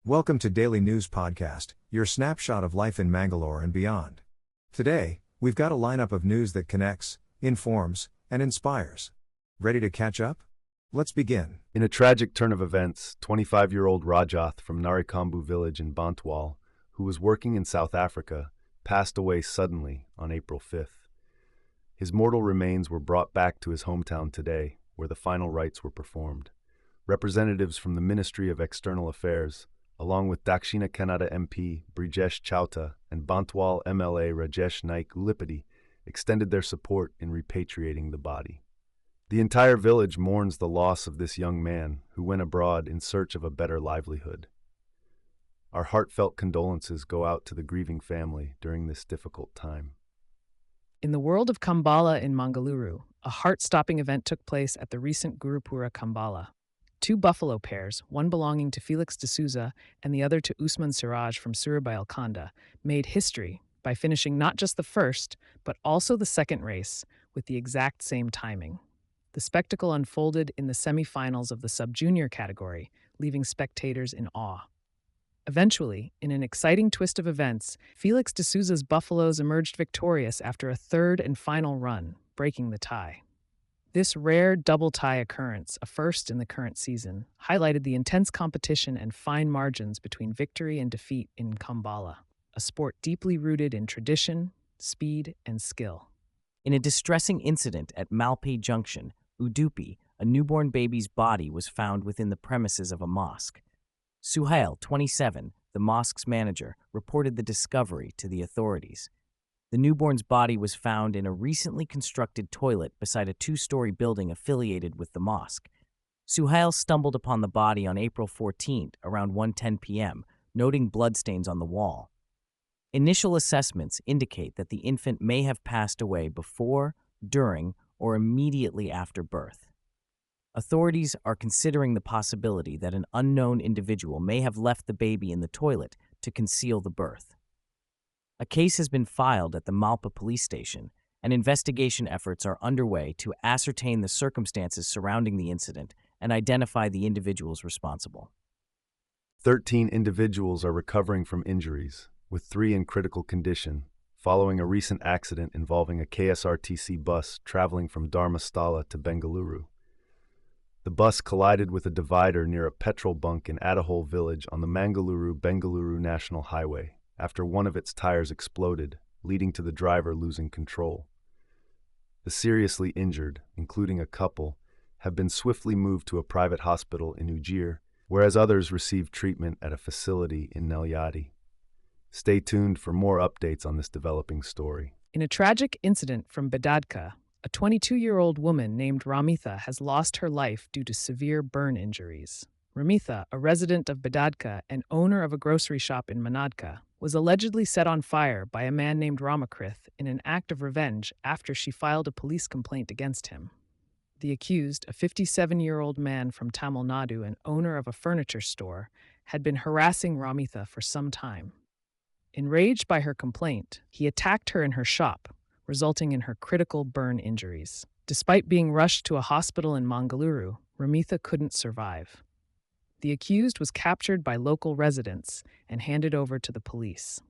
Welcome to Daily News Podcast, your snapshot of life in Mangalore and beyond. Today, we've got a lineup of news that connects, informs, and inspires. Ready to catch up? Let's begin. In a tragic turn of events, 25-year-old Rajath from Narikambu village in Bantwal, who was working in South Africa, passed away suddenly on April 5th. His mortal remains were brought back to his hometown today, where the final rites were performed. Representatives from the Ministry of External Affairs, along with Dakshina Kannada MP Brijesh Chauta and Bantwal MLA Rajesh Naik Ulipati, extended their support in repatriating the body. The entire village mourns the loss of this young man who went abroad in search of a better livelihood. Our heartfelt condolences go out to the grieving family during this difficult time. In the world of Kambala in Mangalore, a heart-stopping event took place at the recent Gurupura Kambala. Two buffalo pairs, one belonging to Felix D'Souza and the other to Usman Siraj from Surabaya, made history by finishing not just the first, but also the second race with the exact same timing. The spectacle unfolded in the semi-finals of the sub-junior category, leaving spectators in awe. Eventually, in an exciting twist of events, Felix D'Souza's buffaloes emerged victorious after a third and final run, breaking the tie. This rare double tie occurrence, a first in the current season, highlighted the intense competition and fine margins between victory and defeat in Kambala, a sport deeply rooted in tradition, speed, and skill. In a distressing incident at Malpe Junction, Udupi, a newborn baby's body was found within the premises of a mosque. Suhail, 27, the mosque's manager, reported the discovery to the authorities. The newborn's body was found in a recently constructed toilet beside a two-story building affiliated with the mosque. Suhail stumbled upon the body on April 14th around 1:10 p.m., noting bloodstains on the wall. Initial assessments indicate that the infant may have passed away before, during, or immediately after birth. Authorities are considering the possibility that an unknown individual may have left the baby in the toilet to conceal the birth. A case has been filed at the Malpe police station, and investigation efforts are underway to ascertain the circumstances surrounding the incident and identify the individuals responsible. 13 individuals are recovering from injuries, with 3 in critical condition, following a recent accident involving a KSRTC bus traveling from Dharmasthala to Bengaluru. The bus collided with a divider near a petrol bunk in Adahole village on the Mangaluru-Bengaluru National Highway, after one of its tires exploded, leading to the driver losing control. The seriously injured, including a couple, have been swiftly moved to a private hospital in Ujjir, whereas others received treatment at a facility in Nelyadi. Stay tuned for more updates on this developing story. In a tragic incident from Bedadka, a 22-year-old woman named Ramitha has lost her life due to severe burn injuries. Ramitha, a resident of Bedadka and owner of a grocery shop in Manadka, was allegedly set on fire by a man named Ramakrith in an act of revenge after she filed a police complaint against him. The accused, a 57-year-old man from Tamil Nadu and owner of a furniture store, had been harassing Ramitha for some time. Enraged by her complaint, he attacked her in her shop, resulting in her critical burn injuries. Despite being rushed to a hospital in Mangalore, Ramitha couldn't survive. The accused was captured by local residents and handed over to the police.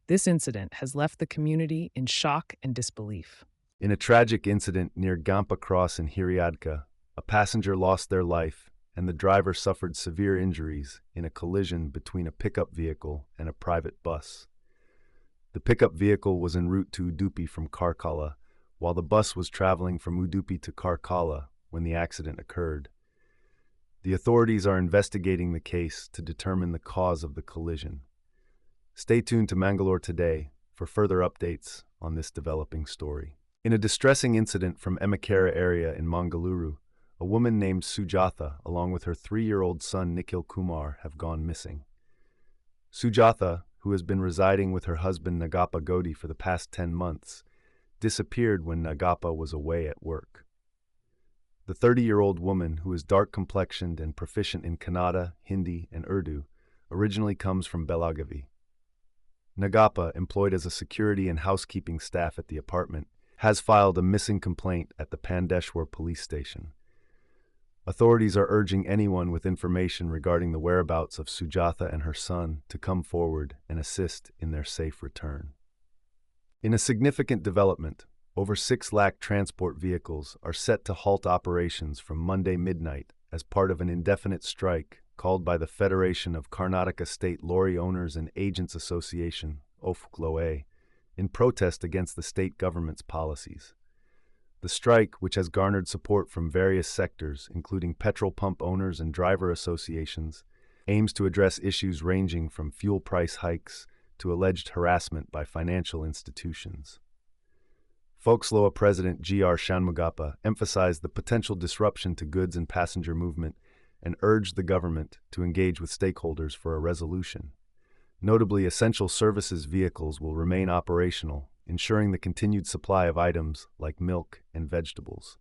This incident has left the community in shock and disbelief. In a tragic incident near Gampa Cross in Hiriadka, a passenger lost their life and the driver suffered severe injuries in a collision between a pickup vehicle and a private bus. The pickup vehicle was en route to Udupi from Karkala, while the bus was traveling from Udupi to Karkala when the accident occurred. The authorities are investigating the case to determine the cause of the collision. Stay tuned to Mangalore Today for further updates on this developing story. In a distressing incident from Emakera area in Mangaluru, a woman named Sujatha, along with her 3-year-old son Nikhil Kumar, have gone missing. Sujatha, who has been residing with her husband Nagappa Godi for the past 10 months, disappeared when Nagappa was away at work. The 30-year-old woman, who is dark-complexioned and proficient in Kannada, Hindi, and Urdu, originally comes from Belagavi. Nagappa, employed as a security and housekeeping staff at the apartment, has filed a missing complaint at the Pandeshwar police station. Authorities are urging anyone with information regarding the whereabouts of Sujatha and her son to come forward and assist in their safe return. In a significant development, over 6 lakh transport vehicles are set to halt operations from Monday midnight as part of an indefinite strike called by the Federation of Karnataka State Lorry Owners and Agents Association, OFCLOA, in protest against the state government's policies. The strike, which has garnered support from various sectors, including petrol pump owners and driver associations, aims to address issues ranging from fuel price hikes to alleged harassment by financial institutions. Folksloa President G.R. Shanmugappa emphasized the potential disruption to goods and passenger movement and urged the government to engage with stakeholders for a resolution. Notably, essential services vehicles will remain operational, ensuring the continued supply of items like milk and vegetables.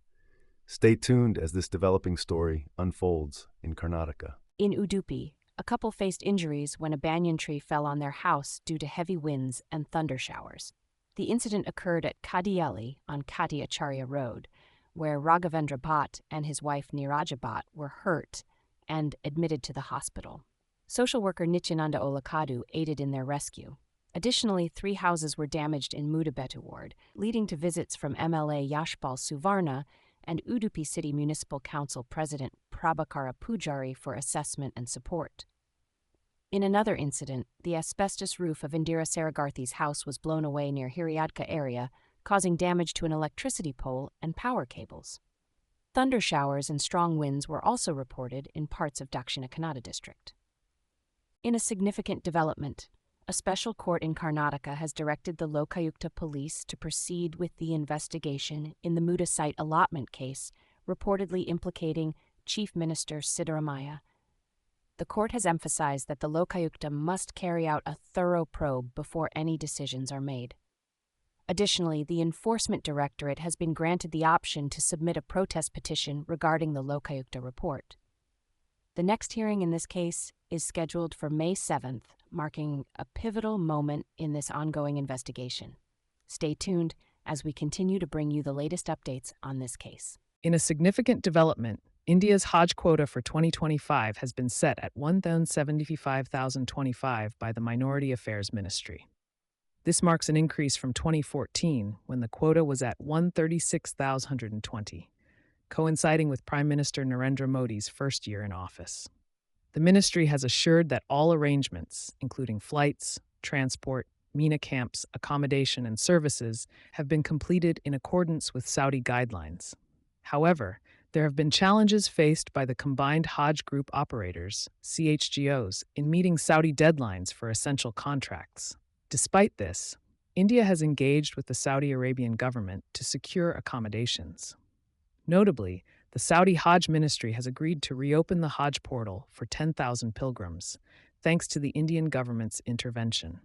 Stay tuned as this developing story unfolds in Karnataka. In Udupi, a couple faced injuries when a banyan tree fell on their house due to heavy winds and thunder showers. The incident occurred at Kadiyali on Kati Acharya Road, where Raghavendra Bhatt and his wife Neeraja Bhatt were hurt and admitted to the hospital. Social worker Nityananda Olakadu aided in their rescue. Additionally, 3 houses were damaged in Mudabetu ward, leading to visits from MLA Yashpal Suvarna and Udupi City Municipal Council President Prabhakara Pujari for assessment and support. In another incident, the asbestos roof of Indira Saragarthi's house was blown away near Hiriadka area, causing damage to an electricity pole and power cables. Thunder showers and strong winds were also reported in parts of Dakshina Kannada district. In a significant development, a special court in Karnataka has directed the Lokayukta police to proceed with the investigation in the Muda site allotment case reportedly implicating Chief Minister Siddaramaiah. The court has emphasized that the Lokayukta must carry out a thorough probe before any decisions are made. Additionally, the Enforcement Directorate has been granted the option to submit a protest petition regarding the Lokayukta report. The next hearing in this case is scheduled for May 7th, marking a pivotal moment in this ongoing investigation. Stay tuned as we continue to bring you the latest updates on this case. In a significant development, India's Hajj quota for 2025 has been set at 175,025 by the Minority Affairs Ministry. This marks an increase from 2014, when the quota was at 136,120, coinciding with Prime Minister Narendra Modi's first year in office. The ministry has assured that all arrangements, including flights, transport, MENA camps, accommodation, and services, have been completed in accordance with Saudi guidelines. However, there have been challenges faced by the combined Hajj group operators, CHGOs, in meeting Saudi deadlines for essential contracts. Despite this, India has engaged with the Saudi Arabian government to secure accommodations. Notably, the Saudi Hajj Ministry has agreed to reopen the Hajj portal for 10,000 pilgrims, thanks to the Indian government's intervention.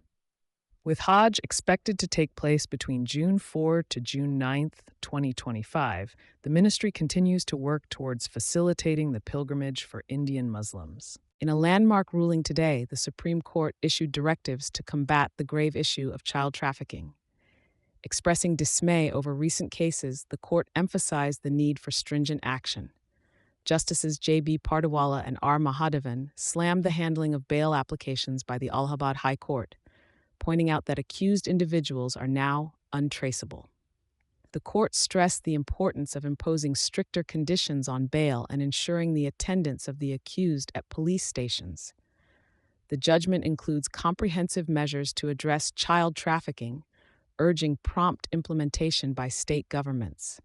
With Hajj expected to take place between June 4 to June 9, 2025, the ministry continues to work towards facilitating the pilgrimage for Indian Muslims. In a landmark ruling today, the Supreme Court issued directives to combat the grave issue of child trafficking. Expressing dismay over recent cases, the court emphasized the need for stringent action. Justices J.B. Pardawala and R. Mahadevan slammed the handling of bail applications by the Allahabad High Court, pointing out that accused individuals are now untraceable. The court stressed the importance of imposing stricter conditions on bail and ensuring the attendance of the accused at police stations. The judgment includes comprehensive measures to address child trafficking, urging prompt implementation by state governments.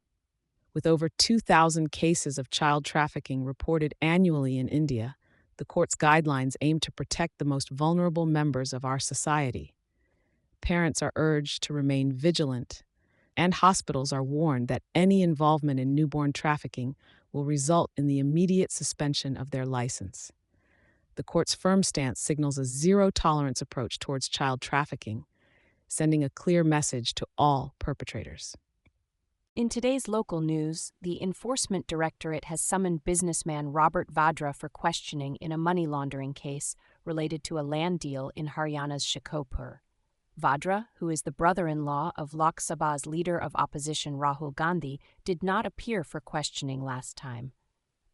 With over 2,000 cases of child trafficking reported annually in India, the court's guidelines aim to protect the most vulnerable members of our society. Parents are urged to remain vigilant, and hospitals are warned that any involvement in newborn trafficking will result in the immediate suspension of their license. The court's firm stance signals a zero-tolerance approach towards child trafficking, sending a clear message to all perpetrators. In today's local news, the Enforcement Directorate has summoned businessman Robert Vadra for questioning in a money laundering case related to a land deal in Haryana's Shikopur. Vadra, who is the brother-in-law of Lok Sabha's leader of opposition Rahul Gandhi, did not appear for questioning last time.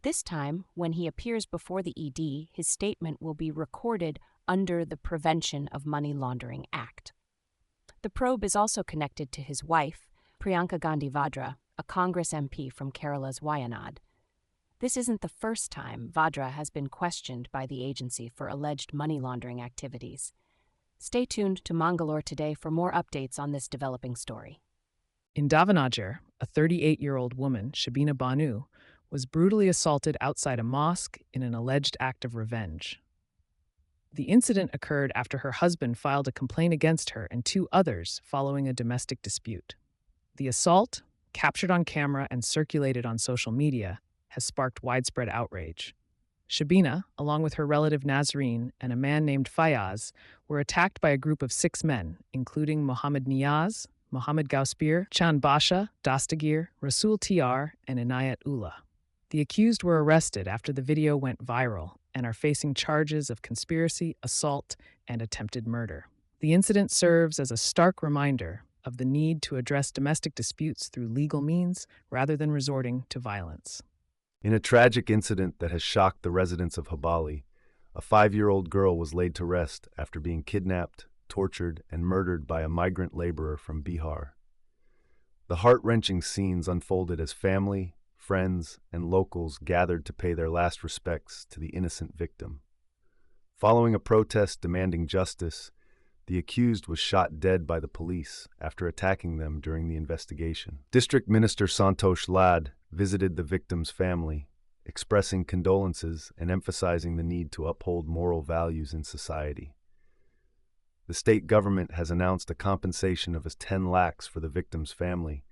This time, when he appears before the ED, his statement will be recorded under the Prevention of Money Laundering Act. The probe is also connected to his wife, Priyanka Gandhi Vadra, a Congress MP from Kerala's Wayanad. This isn't the first time Vadra has been questioned by the agency for alleged money laundering activities. Stay tuned to Mangalore today for more updates on this developing story. In Davanagar, a 38-year-old woman, Shabina Banu, was brutally assaulted outside a mosque in an alleged act of revenge. The incident occurred after her husband filed a complaint against her and two others following a domestic dispute. The assault, captured on camera and circulated on social media, has sparked widespread outrage. Shabina, along with her relative Nazreen and a man named Fayaz, were attacked by a group of 6 men, including Mohammed Niyaz, Mohammed Gauspir, Chand Basha, Dastagir, Rasul TR, and Inayat Ullah. The accused were arrested after the video went viral and are facing charges of conspiracy, assault, and attempted murder. The incident serves as a stark reminder of the need to address domestic disputes through legal means rather than resorting to violence. In a tragic incident that has shocked the residents of Habali, a 5-year-old girl was laid to rest after being kidnapped, tortured, and murdered by a migrant laborer from Bihar. The heart-wrenching scenes unfolded as family, friends, and locals gathered to pay their last respects to the innocent victim. Following a protest demanding justice, the accused was shot dead by the police after attacking them during the investigation. District Minister Santosh Lad visited the victim's family, expressing condolences and emphasizing the need to uphold moral values in society. The state government has announced a compensation of 10 lakhs for the victim's family,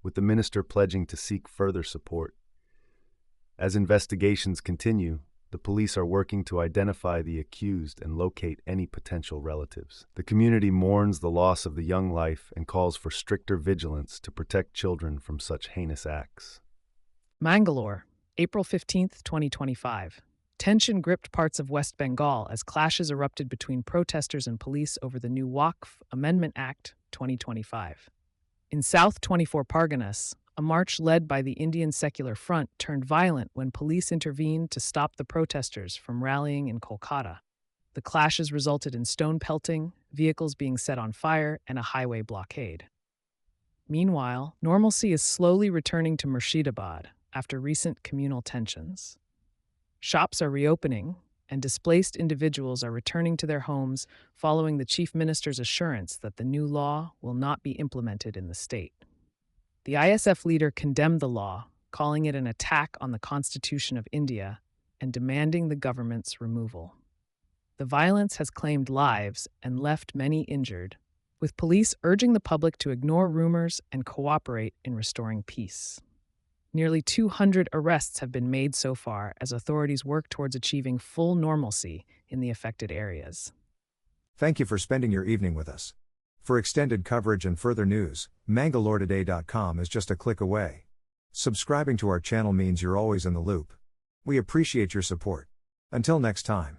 with the minister pledging to seek further support. As investigations continue, the police are working to identify the accused and locate any potential relatives. The community mourns the loss of the young life and calls for stricter vigilance to protect children from such heinous acts. Mangalore, April 15, 2025. Tension gripped parts of West Bengal as clashes erupted between protesters and police over the new Waqf Amendment Act 2025. In South 24 Parganas, a march led by the Indian Secular Front turned violent when police intervened to stop the protesters from rallying in Kolkata. The clashes resulted in stone pelting, vehicles being set on fire, and a highway blockade. Meanwhile, normalcy is slowly returning to Murshidabad after recent communal tensions. Shops are reopening, and displaced individuals are returning to their homes following the chief minister's assurance that the new law will not be implemented in the state. The ISF leader condemned the law, calling it an attack on the Constitution of India and demanding the government's removal. The violence has claimed lives and left many injured, with police urging the public to ignore rumors and cooperate in restoring peace. Nearly 200 arrests have been made so far as authorities work towards achieving full normalcy in the affected areas. Thank you for spending your evening with us. For extended coverage and further news, mangaloretoday.com is just a click away. Subscribing to our channel means you're always in the loop. We appreciate your support. Until next time.